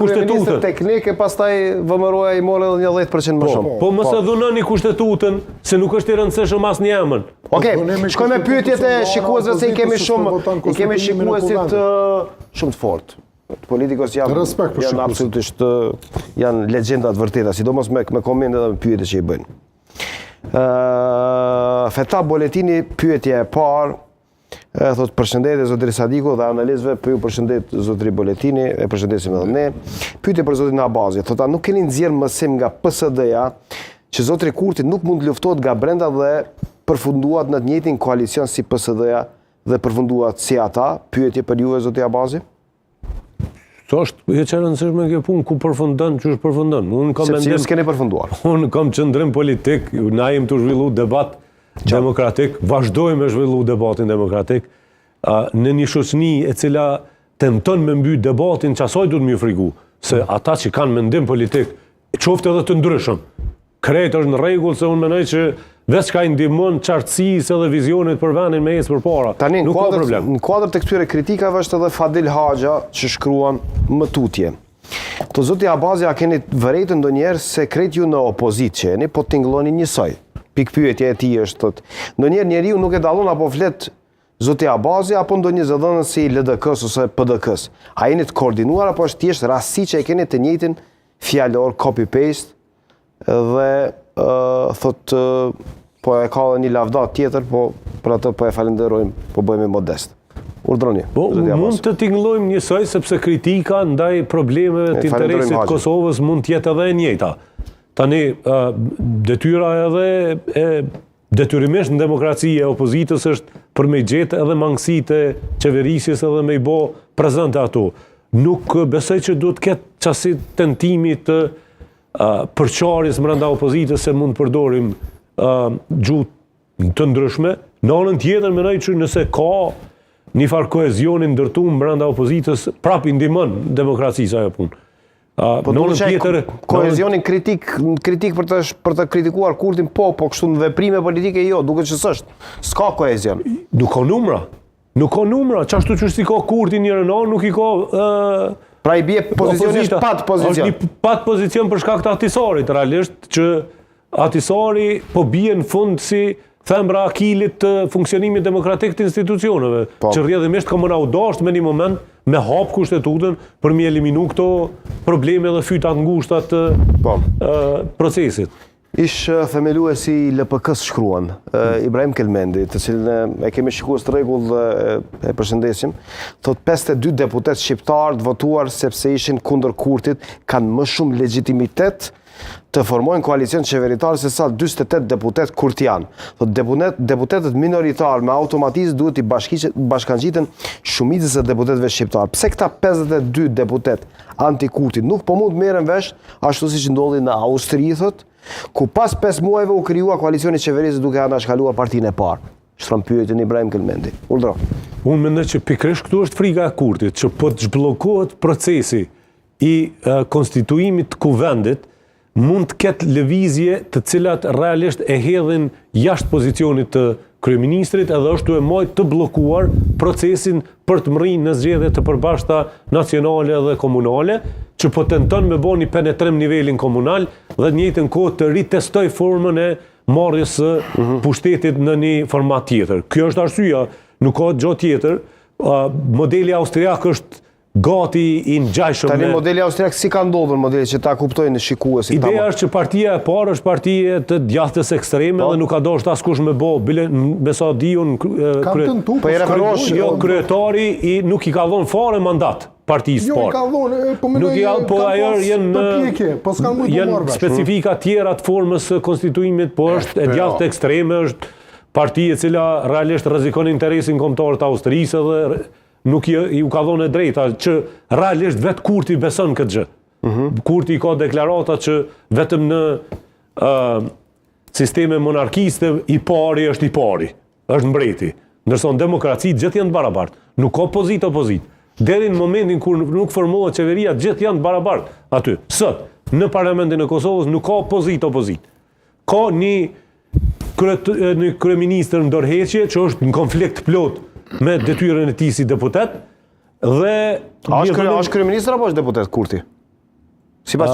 Kushtetutën teknike, pastaj VMRO-ja i mori edhe 10% më shumë. Po mos e dhunoni kushtetutën, se nuk është i rëndësishëm asnjë emër. Okej, shkojmë me pyetjet e shikuesve se i kemi shikuesit shumë të fortë. Politikos janë absolutisht janë legjenda të vërteta, sidomos me komente dhe me pyetjet që i bëjnë. Feta Boletini, pyetja e parë, thot përshëndetje zotëri Sadiku dhe analizëve, për ju përshëndet zotëri Boletini, e përshëndesim edhe ne. Pyetje për zotin Abazi, thot a nuk keni nxjerrë mësim nga PSD-ja që zotëri Kurti nuk mund të luftohet nga brenda dhe përfunduat në të njëjtin koalicion si PSD-ja dhe përfunduat si ata? Pyetje për ju zoti Abazi? Kjo është e rëndësishme kjo punë, ku përfundon, që është përfundon. Sepse ju s'keni përfunduar. Unë kam qëndrim politik, na jem të zhvillu debat demokratik, vazhdojmë me zhvillu debatin demokratik, në një shoqëni e cila tenton me mbyt debatin, qasaj duhet më frigu, se ata që kanë mendim politik, qoftë edhe të ndryshëm. Krejt është në rregull, se unë menoj që veç ka i ndihmon qartësisë edhe vizionit për vendin me ecë përpara. Tani, në kuadër të këtyre kritikave është edhe Fadil Haxha që shkruan më tutje. Të zoti Abazi, a keni vërejtë ndonjëherë se krejt ju në opozit që jeni, po t'ingëlloni njësoj? Pikpyetja e tij është thotë, ndonjëherë njeriu nuk e dallon apo flet zoti Abazi apo ndonjë zëdhënës si LDK-s ose PDK-s. A jeni të koordinuar apo është thjesht rasti që e keni të njëjtin fjalor copy-paste dhe thotë po e ka një lavdat tjetër, po për atë po e falenderojmë, po bëhemi modest. Urdhroni. Po mund të tingëllojmë njësoj sepse kritika ndaj problemeve të interesit të Kosovës mund të jetë edhe e njëjta. Tani, detyra edhe detyrimisht në demokraci e opozitës është për me gjetë edhe mangësitë e qeverisjes edhe me i bo prezente ato. Nuk besoj që duhet ketë qasit tentimi të përqarjes brenda opozitës se mund përdorim gjuhë të ndryshme. Në anën tjetër menoj që nëse ka një farë koezionin ndërtuar brenda opozitës, prap i ndihmon demokracisë ajo punë. Po në tjetër koezionin kritik për të kritikuar Kurtin, po kështu në veprime politike jo, duket që s'është. S'ka koezion. Nuk ka numra. Nuk ka numra. Qashtu që si ka Kurti njërë në anë, nuk i ka pra i bje pozicionisht pat pozicion. Është një pat pozicion për shkak të Atisarit, realisht, që Atisari po bie në fund si thembra akilit të funksionimit demokratik të institucioneve, që rrjedhimisht ka më naudasht me një moment me hap kushtetutën për mi eliminu këto probleme dhe fytat ngushta të procesit. Ish themeluesi i LPK-s shkruan, Ibrahim Kelmendi, të cilën e kemi shikuar së rregull dhe e përshëndesim, thot 52 deputet shqiptar të votuar sepse ishin kundër Kurtit kanë më shumë legjitimitet të formojnë koalicion qeveritar se sa 48 deputet kurtian. Deputetet minoritar me automatizëm duhet i bashkangjiten shumicës e deputetëve shqiptar. Pse këta 52 deputet anti-Kurtit nuk po mund merren vesh ashtu siç ndodhi në Austri, thot, ku pas 5 muajve u krijua koalicioni qeverisë duke anashkaluar partinë e parë. Shtron pyetjen Ibrahim Kelmendi. Urdhro. Unë mendoj që pikërisht këtu është frika e Kurtit, që po të zhbllokohet procesi i konstituimit të kuvendit, mund të ketë lëvizje të cilat realisht e hedhin jashtë pozicionit të kryeministrit edhe është e mojt të blokuar procesin për të mrinë në zgjedhje të përbashkëta nacionale dhe komunale, që po tenton me bo një penetrim nivelin komunal dhe në njëjtën kohë të ritestoj formën e marrjes së pushtetit në një format tjetër. Kjo është arsyeja, nuk ka gjë tjetër. Modeli austriak është gati i ngjajshëm. Tani modeli austriak si ka ndodhur modeli që ta kuptojnë shikuesit? Ideja është që partia e parë është partie të djathtës ekstreme dhe nuk ka dashur askush me bë, bile me sa diun kryetari nuk i ka dhënë fare mandat partisë parë. Jo i ka dhënë, po ajo janë specifika tjera të formës së konstituimit, po është e djathtë ekstreme, është parti e cila realisht rrezikon interesin kombëtar të Austrisë dhe nuk ju ka dhënë drejta që realisht vetë Kurti beson këtë gjë. Kurti ka deklarata që vetëm në sisteme monarkiste i pari është i pari, është mbreti. Ndërsa në demokraci gjithë janë të barabartë. Nuk ka opozit. Deri në momentin kur nuk formohet qeveria, gjithë janë të barabartë aty. Sot, në parlamentin e Kosovës nuk ka opozit. Ka një kryeministër ndërheqje që është në konflikt plot me detyrën e tij si deputet dhe është kryeministër apo është deputet Kurti? Sipas